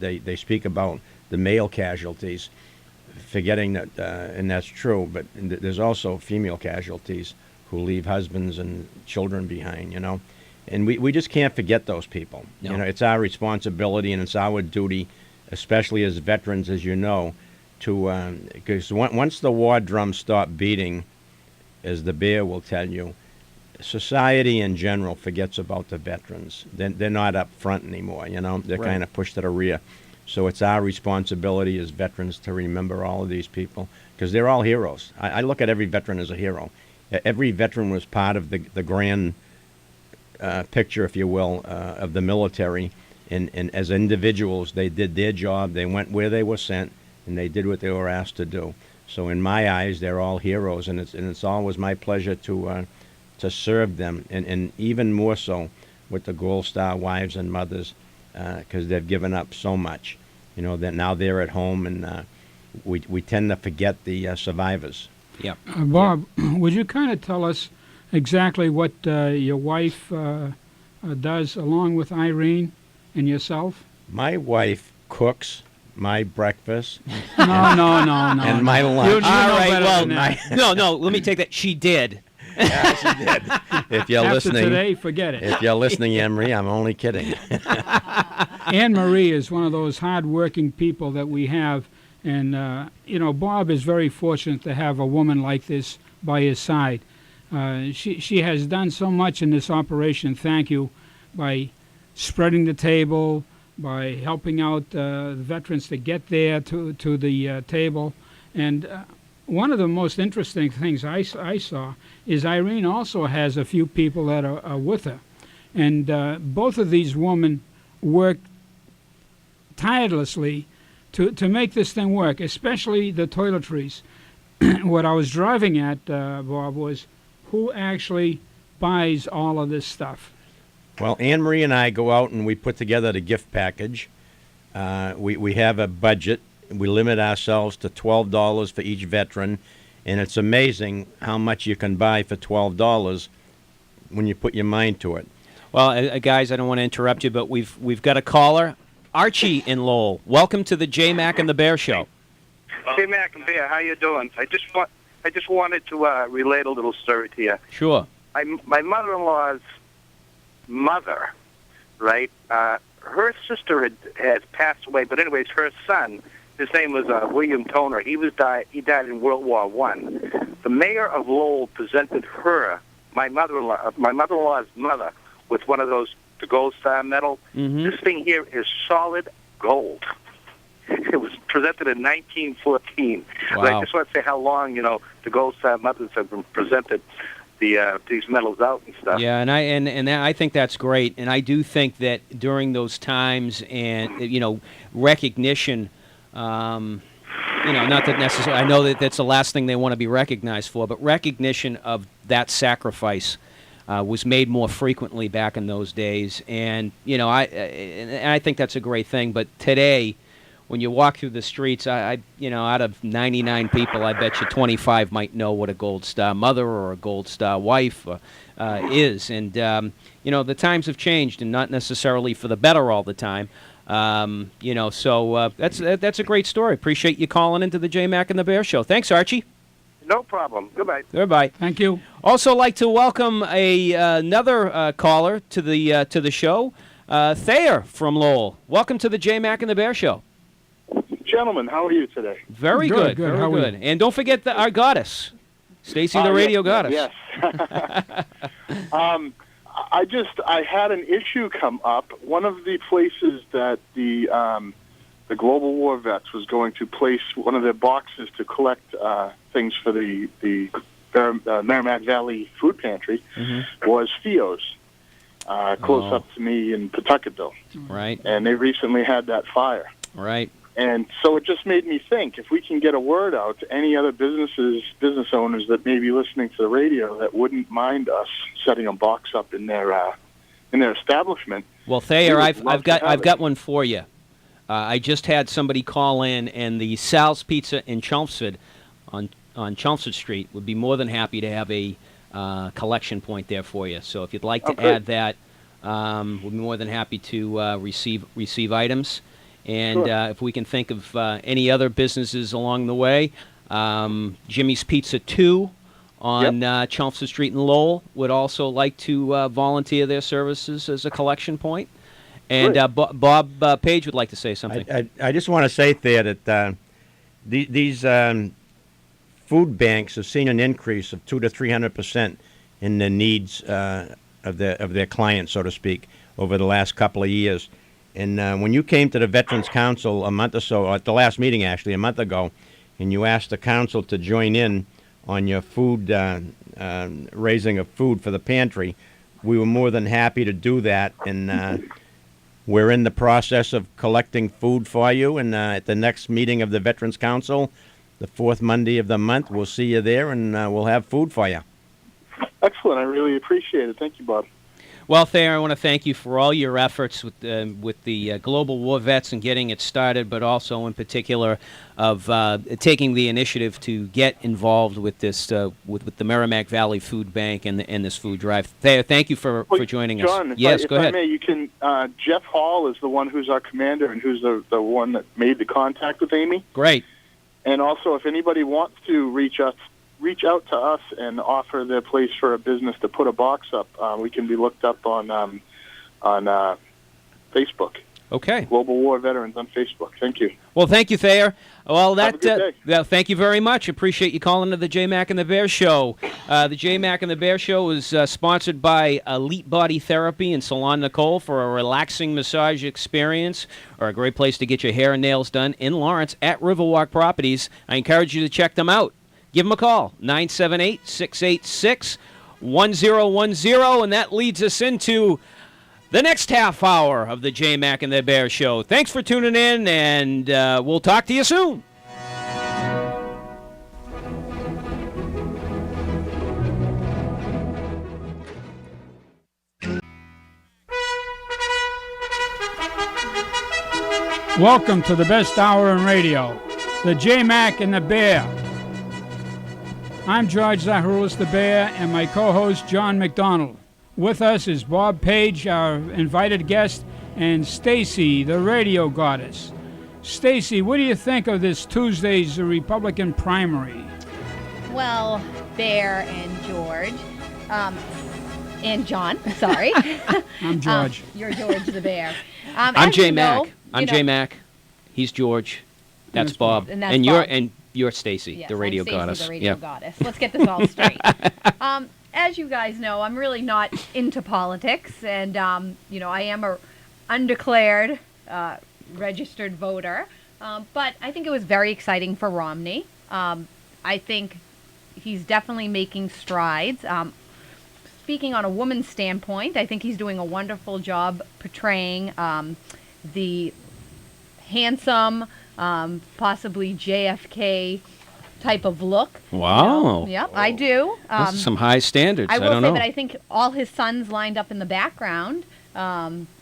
They speak about the male casualties, forgetting that, and that's true, but there's also female casualties who leave husbands and children behind, And we just can't forget those people. No. It's our responsibility and it's our duty, especially as veterans, as you know, to because once the war drums stop beating, as the bear will tell you, society in general forgets about the veterans. They're not up front anymore, They're Right. kind of pushed to the rear. So it's our responsibility as veterans to remember all of these people because they're all heroes. I look at every veteran as a hero. Every veteran was part of the grand picture, if you will, of the military. And as individuals, they did their job. They went where they were sent, and they did what they were asked to do. So in my eyes, they're all heroes, and it's always my pleasure to serve them, and even more so with the Gold Star wives and mothers, because they've given up so much. That now they're at home, and we tend to forget the survivors. Yeah. Bob, would you kind of tell us exactly what your wife does along with Irene and yourself? My wife cooks my breakfast No. and my lunch. You All know right, better well, than that. no, let me take that. She did. Yeah, she did. If you're After listening, today, forget it. if you're listening, Emery, I'm only kidding. Anne Marie is one of those hard-working people that we have, and Bob is very fortunate to have a woman like this by his side. She has done so much in this operation. Thank you, by spreading the table, by helping out the veterans to get there to the table, and one of the most interesting things I saw is Irene also has a few people that are with her, and both of these women work tirelessly to make this thing work, especially the toiletries. What I was driving at, Bob, was who actually buys all of this stuff. Well, Anne Marie and I go out and we put together the gift package. We have a budget. We limit ourselves to $12 for each veteran, and it's amazing how much you can buy for $12 when you put your mind to it. Well, guys, I don't want to interrupt you, but we've got a caller, Archie in Lowell. Welcome to the JMac and the Bear Show. JMac and Bear, how you doing? I just wanted to relate a little story to you. Sure. My mother-in-law's mother, right? Her sister had passed away, but anyways, her son. His name was William Toner. He died in World War I. The mayor of Lowell presented her, my mother-in law's mother, with one of those, the Gold Star medal. Mm-hmm. This thing here is solid gold. It was presented in 1914. Wow. And I just want to say how long, the Gold Star mothers have been presented these medals out and stuff. Yeah, and I think that's great, and I do think that during those times and recognition. Not that necessarily. I know that that's the last thing they want to be recognized for, but recognition of that sacrifice was made more frequently back in those days, and I think that's a great thing. But today, when you walk through the streets, out of 99 people, I bet you 25 might know what a Gold Star mother or a Gold Star wife is, and the times have changed, and not necessarily for the better all the time. So that's a great story. Appreciate you calling into the JMac and the Bear Show. Thanks, Archie. No problem. Goodbye. Goodbye. Thank you. Also, like to welcome another caller to the show, Thayer from Lowell. Welcome to the JMac and the Bear Show. Gentlemen, how are you today? Very good. Good. Very How are good. you? And don't forget our goddess, Stacy the Radio Goddess. Yes. I had an issue come up. One of the places that the Global War Vets was going to place one of their boxes to collect things for the Merrimack Valley Food Pantry was Theo's, close up to me in Pawtucketville. Right. And they recently had that fire. Right. And so it just made me think, if we can get a word out to any other business owners that may be listening to the radio that wouldn't mind us setting a box up in their establishment. Well, Thayer, I've got it. one for you. I just had somebody call in, and the Sal's Pizza in Chelmsford on Chelmsford Street would be more than happy to have a collection point there for you. So if you'd like to add that, we'll be more than happy to receive items. And Sure. if we can think of any other businesses along the way, Jimmy's Pizza 2 on Chelmsford Street in Lowell would also like to volunteer their services as a collection point. And Great. Bob Page would like to say something. I just want to say there that these food banks have seen an increase of 200 to 300% in the needs of their clients, so to speak, over the last couple of years. And when you came to the Veterans Council a month or so, or at the last meeting actually a month ago, and you asked the council to join in on your food raising of food for the pantry, we were more than happy to do that. And we're in the process of collecting food for you. And at the next meeting of the Veterans Council, the fourth Monday of the month, we'll see you there, and we'll have food for you. Excellent. I really appreciate it. Thank you, Bob. Well, Thayer, I want to thank you for all your efforts with the Global War Vets and getting it started, but also in particular of taking the initiative to get involved with this with the Merrimack Valley Food Bank and this food drive. Thayer, thank you for joining John, us. Yes, go ahead. If I may, you can. Jeff Hall is the one who's our commander and who's the one that made the contact with Amy. Great. And also, if anybody wants to reach out to us and offer their place for a business to put a box up, we can be looked up on Facebook. Okay. Global War Veterans on Facebook. Thank you. Well, thank you, Thayer. Well, Have a good day. Thank you very much. Appreciate you calling to the JMac and the Bear Show. The JMac and the Bear Show is sponsored by Elite Body Therapy in Salon Nicole for a relaxing massage experience or a great place to get your hair and nails done in Lawrence at Riverwalk Properties. I encourage you to check them out. Give them a call, 978-686-1010, and that leads us into the next half hour of the JMac and the Bear Show. Thanks for tuning in, and we'll talk to you soon. Welcome to the best hour in radio, the JMac and the Bear. I'm George Zaharoulis the Bear, and my co-host John McDonald. With us is Bob Page, our invited guest, and Stacy, the radio goddess. Stacy, what do you think of this Tuesday's Republican primary? Well, Bear and George, and John, sorry. I'm George. You're George the Bear. I'm as you JMac. know, I'm JMac. He's George. That's Bob. And that's and Bob. you're Stacy, Yes, the radio I'm Stacy, goddess. the radio goddess. Let's get this all straight. As you guys know, I'm really not into politics, and I am a undeclared registered voter. But I think it was very exciting for Romney. I think he's definitely making strides. Speaking on a woman's standpoint, I think he's doing a wonderful job portraying the handsome, possibly JFK type of look. Wow. Yep, I do. Those are some high standards. I will don't say know. that I think all his sons lined up in the background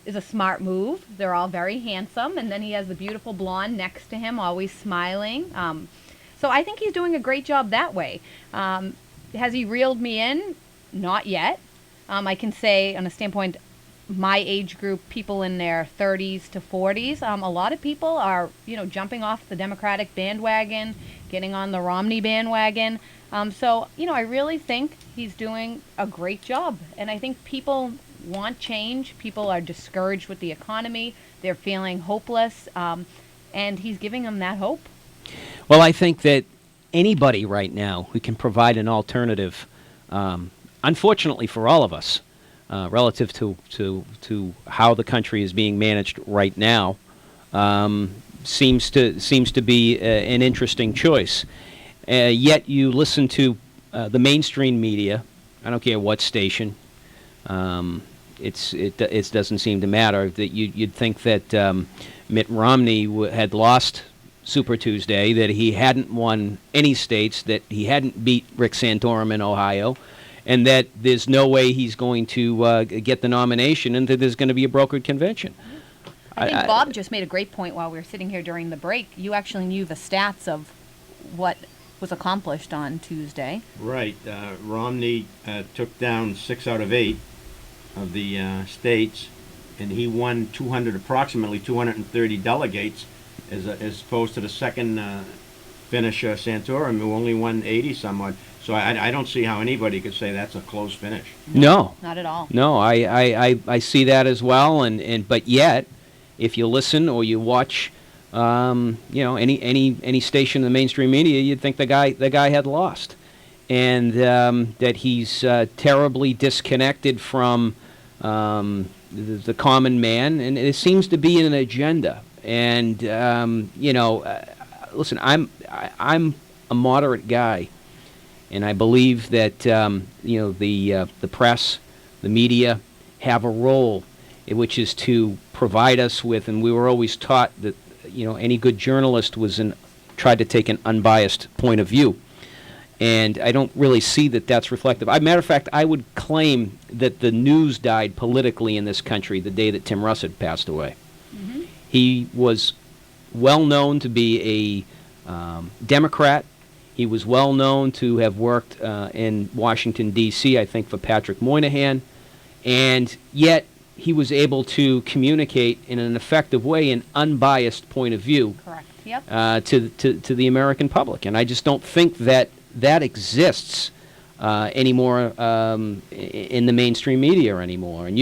is a smart move. They're all very handsome, and then he has the beautiful blonde next to him, always smiling. So I think he's doing a great job that way. Has he reeled me in? Not yet. I can say, on a standpoint, my age group, people in their 30s to 40s, a lot of people are, jumping off the Democratic bandwagon, getting on the Romney bandwagon. So, I really think he's doing a great job. And I think people want change. People are discouraged with the economy. They're feeling hopeless. And he's giving them that hope. Well, I think that anybody right now who can provide an alternative, unfortunately for all of us, relative to how the country is being managed right now, seems to be an interesting choice. Yet you listen to the mainstream media. I don't care what station. It doesn't seem to matter. That you'd think that Mitt Romney had lost Super Tuesday, that he hadn't won any states, that he hadn't beat Rick Santorum in Ohio, and that there's no way he's going to get the nomination, and that there's going to be a brokered convention. I think Bob just made a great point while we were sitting here during the break. You actually knew the stats of what was accomplished on Tuesday. Right. Romney took down 6 out of 8 of the states, and he won approximately 230 delegates, as opposed to the second finisher, Santorum, who only won 80 somewhat. So I don't see how anybody could say that's a close finish. No. Not at all. No, I see that as well, and but yet, if you listen or you watch, any station in the mainstream media, you'd think the guy had lost, and that he's terribly disconnected from the common man, and it seems to be an agenda. And listen, I'm a moderate guy. And I believe that the press, the media, have a role, which is to provide us with. And we were always taught that any good journalist tried to take an unbiased point of view. And I don't really see that that's reflective. As a matter of fact, I would claim that the news died politically in this country the day that Tim Russ had passed away. Mm-hmm. He was well known to be a Democrat. He was well known to have worked in Washington, D.C., I think, for Patrick Moynihan. And yet he was able to communicate in an effective way an unbiased point of view. Correct. Yep. To the American public. And I just don't think that exists anymore in the mainstream media anymore. And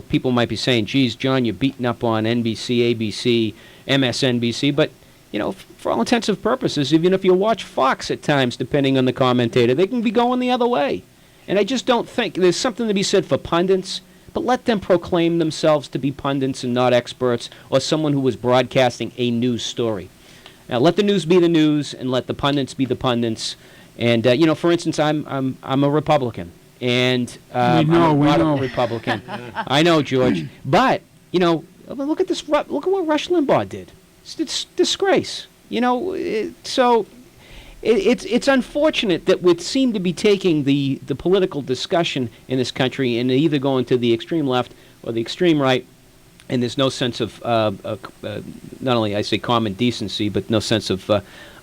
people might be saying, geez, John, you're beating up on NBC, ABC, MSNBC, but for all intents and purposes, even if you watch Fox at times, depending on the commentator, they can be going the other way. And I just don't think there's something to be said for pundits, but let them proclaim themselves to be pundits and not experts or someone who is broadcasting a news story. Now, let the news be the news, and let the pundits be the pundits. And for instance, I'm a Republican, and I'm a moderate Republican. I know, George, but look at this. Look at what Rush Limbaugh did. It's disgrace. So it's unfortunate that we seem to be taking the political discussion in this country and either going to the extreme left or the extreme right, and there's no sense of not only I say common decency, but no sense of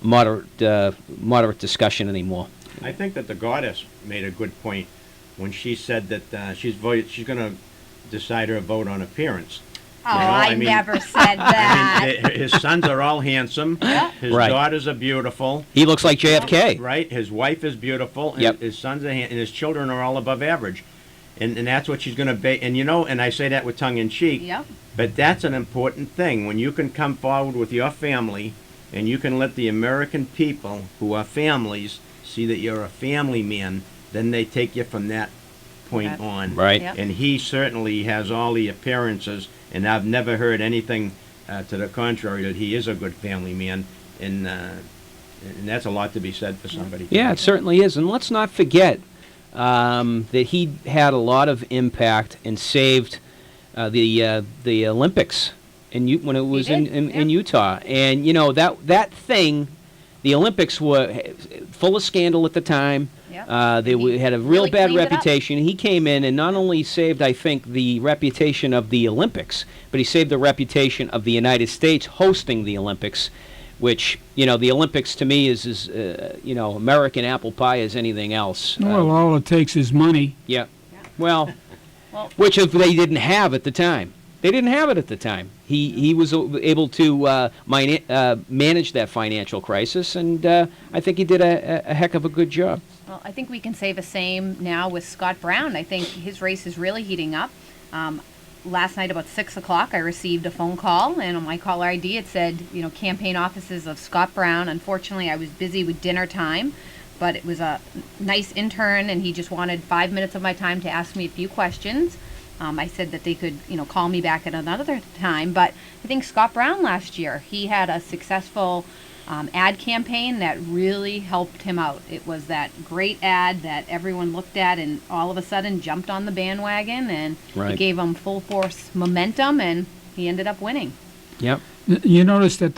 moderate discussion anymore. I think that the goddess made a good point when she said that she's going to decide her vote on appearance. Oh, I never said that. His sons are all handsome. His daughters are beautiful. He looks like JFK. Right. His wife is beautiful. Yep. His sons are and his children are all above average. And that's what she's going to be. And and I say that with tongue in cheek. Yep. But that's an important thing. When you can come forward with your family and you can let the American people who are families see that you're a family man, then they take you from that point on. Right. Yep. And he certainly has all the appearances, and I've never heard anything to the contrary, that he is a good family man, and that's a lot to be said for somebody. Yeah, it certainly is. And let's not forget that he had a lot of impact and saved the Olympics when it was in Utah. And that thing, the Olympics were full of scandal at the time. Yep. They had a real really bad cleaned it up. reputation. He came in and not only saved, I think, the reputation of the Olympics, but he saved the reputation of the United States hosting the Olympics, which, the Olympics to me is as, American apple pie as anything else. Well, all it takes is money. Yeah. Well, which they didn't have at the time. They didn't have it at the time. He was able to manage that financial crisis, and I think he did a heck of a good job. Well, I think we can say the same now with Scott Brown. I think his race is really heating up. Last night about 6 o'clock, I received a phone call, and on my caller ID it said, campaign offices of Scott Brown. Unfortunately, I was busy with dinner time, but it was a nice intern, and he just wanted 5 minutes of my time to ask me a few questions. I said that they could, call me back at another time. But I think Scott Brown last year, he had a successful ad campaign that really helped him out. It was that great ad that everyone looked at and all of a sudden jumped on the bandwagon, and it gave him full force momentum, and he ended up winning. Yep. You notice that